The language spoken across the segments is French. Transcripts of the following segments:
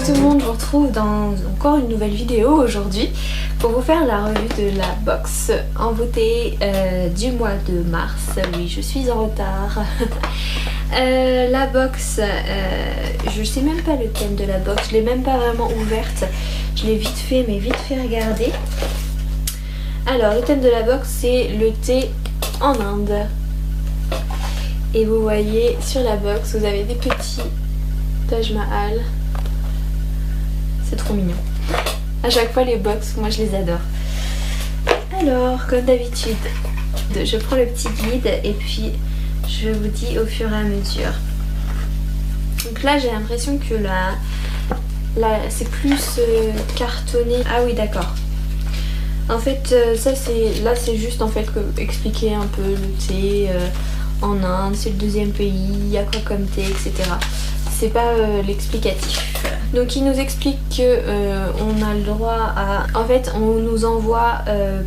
Tout le monde, je vous retrouve dans encore une nouvelle vidéo aujourd'hui pour vous faire la revue de la box en beauté du mois de mars. Oui, je suis en retard. La box, je sais même pas le thème de la box, je l'ai même pas vraiment ouverte. Je l'ai vite fait regarder. Alors le thème de la box, c'est le thé en Inde. Et vous voyez sur la box, vous avez des petits Taj Mahal. C'est trop mignon. À chaque fois les box, moi je les adore. Alors comme d'habitude, je prends le petit guide et puis je vous dis au fur et à mesure. Donc là j'ai l'impression que c'est plus cartonné. Ah oui, d'accord. En fait c'est juste en fait expliquer un peu le thé en Inde, c'est le deuxième pays, il y a quoi comme thé, etc. C'est pas l'explicatif. Donc il nous explique que on a le droit à... En fait on nous envoie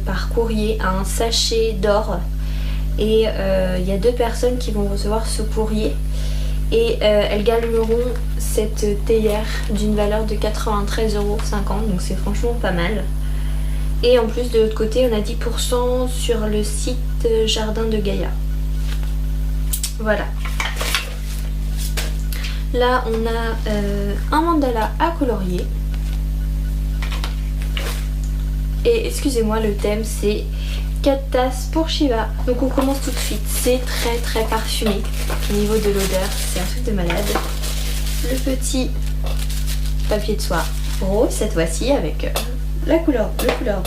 par courrier un sachet d'or. Et il y a 2 personnes qui vont recevoir ce courrier. Et elles gagneront cette théière d'une valeur de 93,50 €. Donc c'est franchement pas mal. Et en plus de l'autre côté on a 10% sur le site Jardin de Gaïa. Voilà. Là on a un mandala à colorier. Et excusez-moi, le thème c'est 4 tasses pour Shiva. Donc on commence tout de suite. C'est très parfumé. Au niveau de l'odeur, c'est un truc de malade. Le petit papier de soie rose cette fois-ci avec le couleur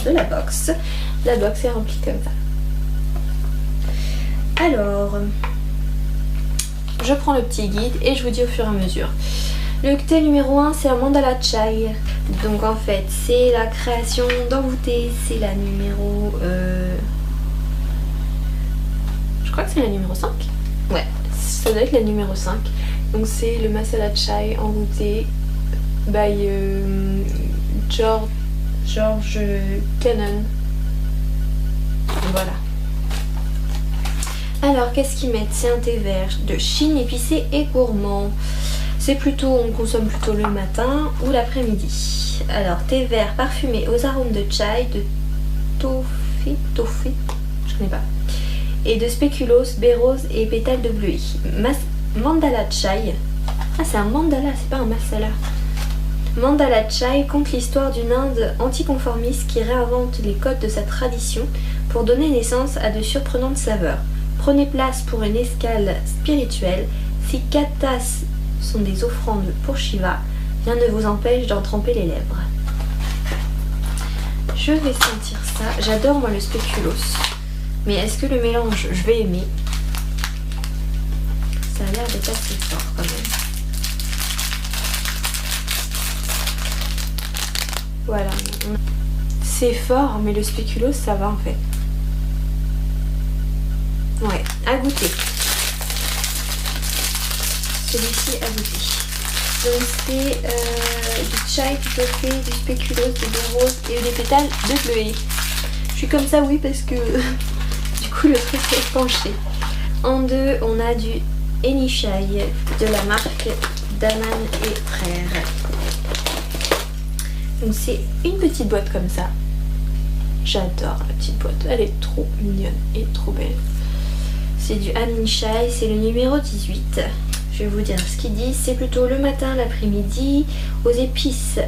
de la box. La box est remplie comme ça. Alors, je prends le petit guide et je vous dis au fur et à mesure. Le thé numéro 1, c'est un mandala chai. Donc en fait c'est la création d'envoûté. C'est la numéro... Je crois que c'est la numéro 5. Ouais, ça doit être la numéro 5. Donc c'est le masala chai envoûté by George Cannon. Voilà. Alors qu'est-ce qu'ils mettent? C'est un thé vert de Chine épicé et gourmand. C'est plutôt, on consomme plutôt le matin ou l'après-midi. Alors thé vert parfumé aux arômes de chai, de toffee, je connais pas, et de spéculoos, baie rose et pétales de bleuet. Mandala chai. Ah, c'est un mandala, c'est pas un masala. Mandala chai conte l'histoire d'une Inde anticonformiste qui réinvente les codes de sa tradition pour donner naissance à de surprenantes saveurs. Prenez place pour une escale spirituelle. Si 4 tasses sont des offrandes pour Shiva, rien ne vous empêche d'en tremper les lèvres. Je vais sentir ça. J'adore moi le spéculoos. Mais est-ce que le mélange, je vais aimer? Ça a l'air d'être assez fort quand même. Voilà. C'est fort, mais le spéculoos ça va en fait. Ouais, à goûter. Celui-ci à goûter. Donc c'est du chai, du toffee, du spéculoos, des baies roses et des pétales de bleuet. Je suis comme ça oui parce que du coup le truc est penché. En deux on a du Enichai de la marque Daman et Frères. Donc c'est une petite boîte comme ça. J'adore la petite boîte, elle est trop mignonne et trop belle. C'est du Enichai, c'est le numéro 18. Je vais vous dire ce qu'il dit. C'est plutôt le matin, l'après-midi, aux épices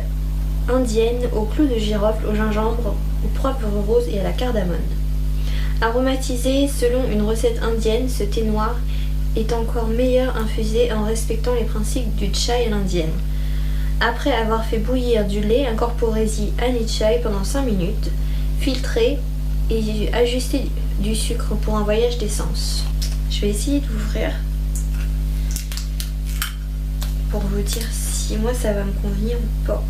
indiennes, aux clous de girofle, au gingembre, au poivre rose et à la cardamone. Aromatisé selon une recette indienne, ce thé noir est encore meilleur infusé en respectant les principes du chai à l'indienne. Après avoir fait bouillir du lait, incorporez-y Enichai pendant 5 minutes, filtrez et ajustez du sucre pour un voyage d'essence. Je vais essayer d'ouvrir pour vous dire si moi ça va me convenir ou pas.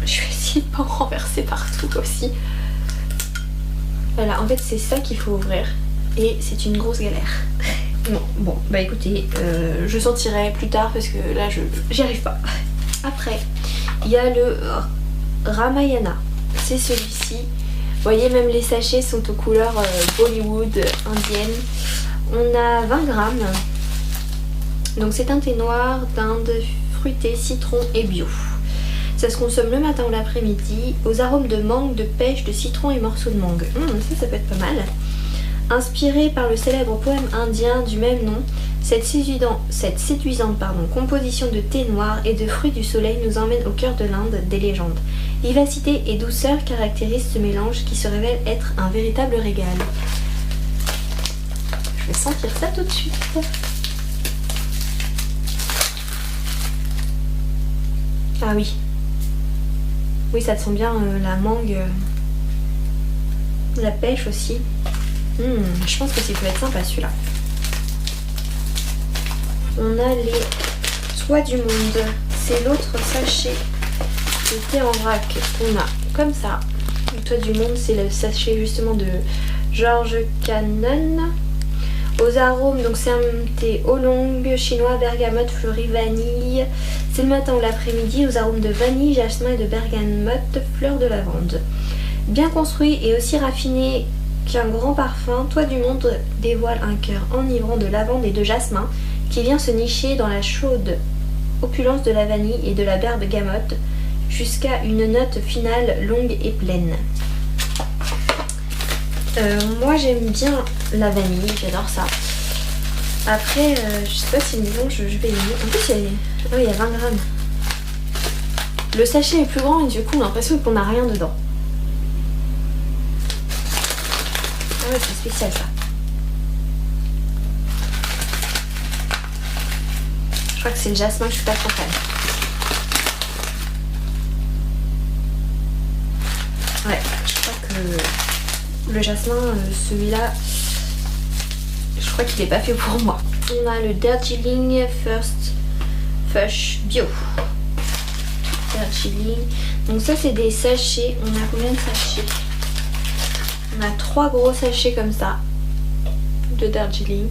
Je vais essayer de pas en renverser partout aussi. Voilà, en fait c'est ça qu'il faut ouvrir et c'est une grosse galère. Bon, bah écoutez, je sentirai plus tard parce que là j'y arrive pas. Après, il y a le Ramayana, c'est celui-ci. Vous voyez, même les sachets sont aux couleurs Bollywood indiennes. On a 20 grammes Donc c'est un thé noir d'Inde, fruité, citron et bio. Ça se consomme le matin ou l'après-midi, aux arômes de mangue, de pêche, de citron et morceaux de mangue. Ça peut être pas mal. Inspiré par le célèbre poème indien du même nom, cette séduisante composition de thé noir et de fruits du soleil nous emmène au cœur de l'Inde des légendes. Vivacité et douceur caractérisent ce mélange qui se révèle être un véritable régal. Je vais sentir ça tout de suite. Ah oui. Oui, ça sent bien la mangue, la pêche aussi. Je pense que ça peut être sympa celui-là. On a les Toits du Monde. C'est l'autre sachet de thé en vrac qu'on a comme ça. Le Toits du Monde, c'est le sachet justement de George Cannon. Aux arômes, donc c'est un thé oolong, chinois, bergamote, fleuri, vanille. C'est le matin ou l'après-midi, aux arômes de vanille, jasmin et de bergamote, fleur de lavande. Bien construit et aussi raffiné qu'un grand parfum, Toits du Monde dévoile un cœur enivrant de lavande et de jasmin qui vient se nicher dans la chaude opulence de la vanille et de la bergamote jusqu'à une note finale longue et pleine. Moi j'aime bien la vanille, j'adore ça. Après, je sais pas si le mélange je vais aimer. En plus il y a 20 grammes. Le sachet est plus grand et du coup on a l'impression qu'on n'a rien dedans. Ah ouais, c'est spécial ça. Je crois que c'est le jasmin que je suis pas trop fan. Ouais, je crois que le jasmin, celui-là, je crois qu'il est pas fait pour moi. On a le Darjeeling First Flush Bio. Darjeeling. Donc ça c'est des sachets. On a combien de sachets? On a 3 gros sachets comme ça de Darjeeling.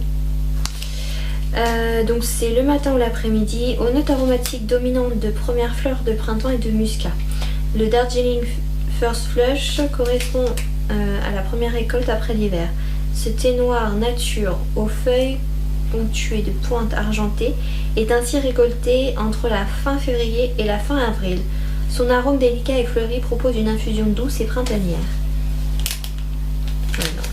Donc c'est le matin ou l'après-midi, aux notes aromatiques dominantes de premières fleurs de printemps et de muscat. Le Darjeeling First Flush correspond à la première récolte après l'hiver. Ce thé noir nature aux feuilles ponctuées de pointes argentées est ainsi récolté entre la fin février et la fin avril. Son arôme délicat et fleuri propose une infusion douce et printanière.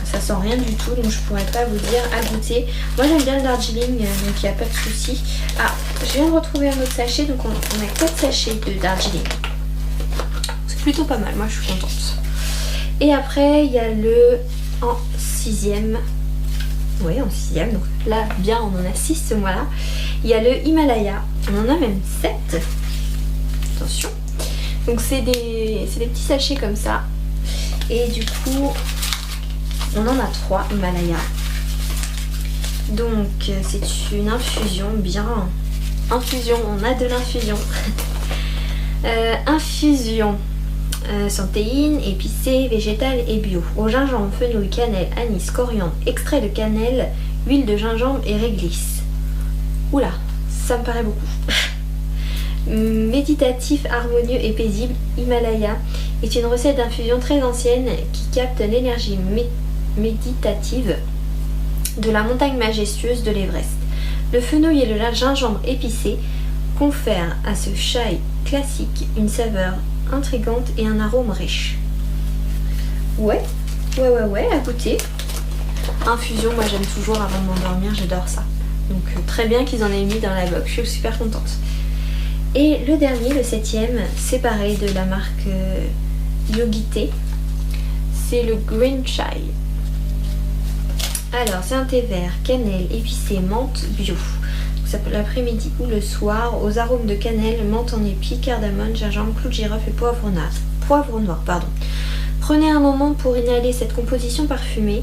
Ça sent rien du tout, donc je pourrais pas vous dire à goûter. Moi j'aime bien le Darjeeling, donc il n'y a pas de souci. Ah, je viens de retrouver un autre sachet, donc on a 4 sachets de Darjeeling. C'est plutôt pas mal, moi je suis contente. Et après il y a le en 6ème. Oui, en 6ème, donc là bien on en a 6 ce mois-là. Il y a le Himalaya, on en a même 7. Attention. Donc c'est des petits sachets comme ça. Et du coup... on en a 3 Himalaya. Donc c'est une infusion bien. Infusion, on a de l'infusion. Infusion santéine, épicée, végétale et bio. Au gingembre, fenouil, cannelle, anis, coriandre, extrait de cannelle, huile de gingembre et réglisse. Oula, ça me paraît beaucoup. Méditatif, harmonieux et paisible, Himalaya est une recette d'infusion très ancienne qui capte l'énergie méditative de la montagne majestueuse de l'Everest. Le fenouil et le gingembre épicé confèrent à ce chai classique une saveur intrigante et un arôme riche. Ouais, à goûter. Infusion, moi j'aime toujours avant de m'endormir, j'adore ça. Donc très bien qu'ils en aient mis dans la box, je suis super contente. Et le dernier, le 7ème, c'est pareil de la marque Yogite. C'est le Green Chai. Alors c'est un thé vert, cannelle, épicé, menthe, bio. Ça peut l'après-midi ou le soir, aux arômes de cannelle, menthe en épi, cardamome, gingembre, clou de girofle et poivre noir. Prenez un moment pour inhaler cette composition parfumée,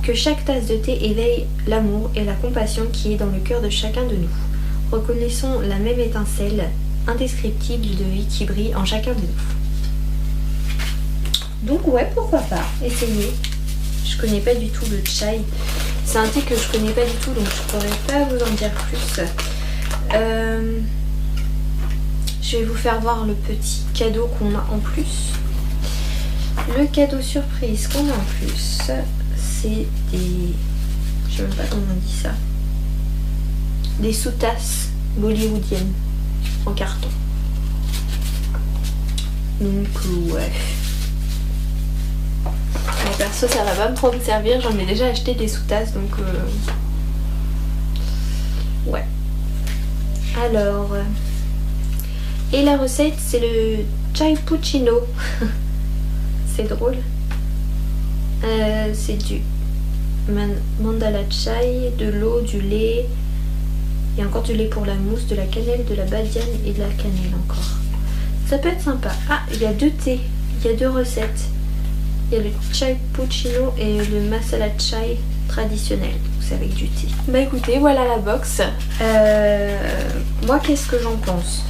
que chaque tasse de thé éveille l'amour et la compassion qui est dans le cœur de chacun de nous. Reconnaissons la même étincelle indescriptible de vie qui brille en chacun de nous. Donc ouais, pourquoi pas, essayez. Je connais pas du tout le chai. C'est un thé que je connais pas du tout, donc je pourrais pas vous en dire plus. Je vais vous faire voir le petit cadeau qu'on a en plus. Le cadeau surprise qu'on a en plus, c'est des... je sais même pas comment on dit ça. des sous-tasses bollywoodiennes en carton. Donc ouais. Mais perso ça va pas trop me servir, j'en ai déjà acheté des sous-tasses donc ouais. Alors et la recette c'est le chai puccino. C'est drôle. C'est du mandala chai, de l'eau, du lait et encore du lait pour la mousse, de la cannelle, de la badiane et de la cannelle encore. Ça peut être sympa. Ah, il y a 2 thés, il y a 2 recettes. Il y a le chai puccino et le masala chai traditionnel, c'est avec du thé. Bah écoutez, voilà la box. Moi qu'est-ce que j'en pense?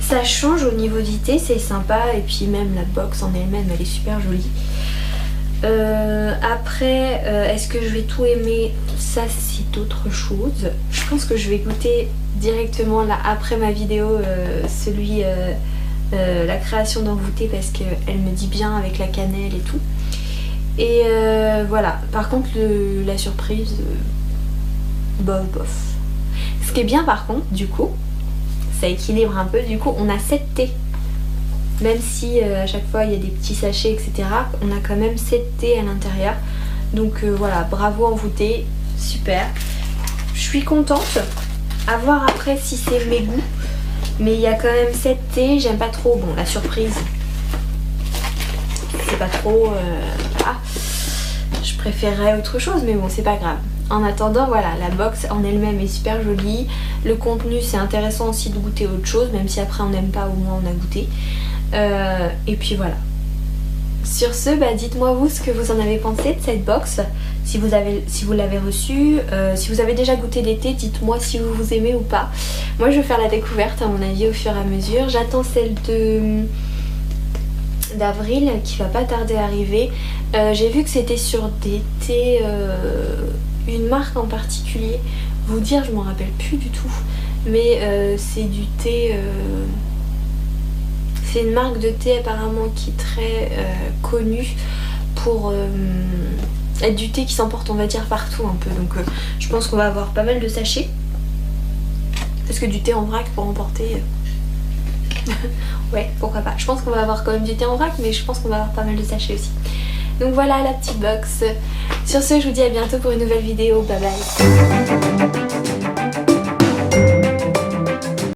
Ça change au niveau du thé, c'est sympa, et puis même la box en elle-même elle est super jolie. Après est-ce que je vais tout aimer? Ça c'est autre chose. Je pense que je vais goûter directement là après ma vidéo la création d'envoûté, parce qu'elle me dit bien avec la cannelle et tout. Et voilà, par contre la surprise bof bof. Ce qui est bien par contre du coup, ça équilibre un peu, du coup on a 7 thés. Même si à chaque fois il y a des petits sachets etc, on a quand même 7 thés à l'intérieur. Donc voilà, bravo envoûté, super. Je suis contente. À voir après si c'est mes goûts. Mais il y a quand même 7 thés, j'aime pas trop. Bon, la surprise, c'est pas trop... je préférerais autre chose, mais bon, c'est pas grave. En attendant, voilà, la box en elle-même est super jolie. Le contenu, c'est intéressant aussi de goûter autre chose, même si après on n'aime pas, au moins on a goûté. Et puis voilà. Sur ce, bah, dites-moi vous ce que vous en avez pensé de cette box. Si vous l'avez reçue, si vous avez déjà goûté des thés, dites-moi si vous aimez ou pas. Moi je vais faire la découverte à mon avis au fur et à mesure. J'attends celle d'avril qui va pas tarder à arriver. J'ai vu que c'était sur des thés, une marque en particulier. Vous dire, je m'en rappelle plus du tout. Mais c'est du thé... c'est une marque de thé apparemment qui est très connue pour être du thé qui s'emporte on va dire partout un peu. Donc je pense qu'on va avoir pas mal de sachets. Parce que du thé en vrac pour emporter... ouais, pourquoi pas. Je pense qu'on va avoir quand même du thé en vrac, mais je pense qu'on va avoir pas mal de sachets aussi. Donc voilà la petite box. Sur ce, je vous dis à bientôt pour une nouvelle vidéo. Bye bye.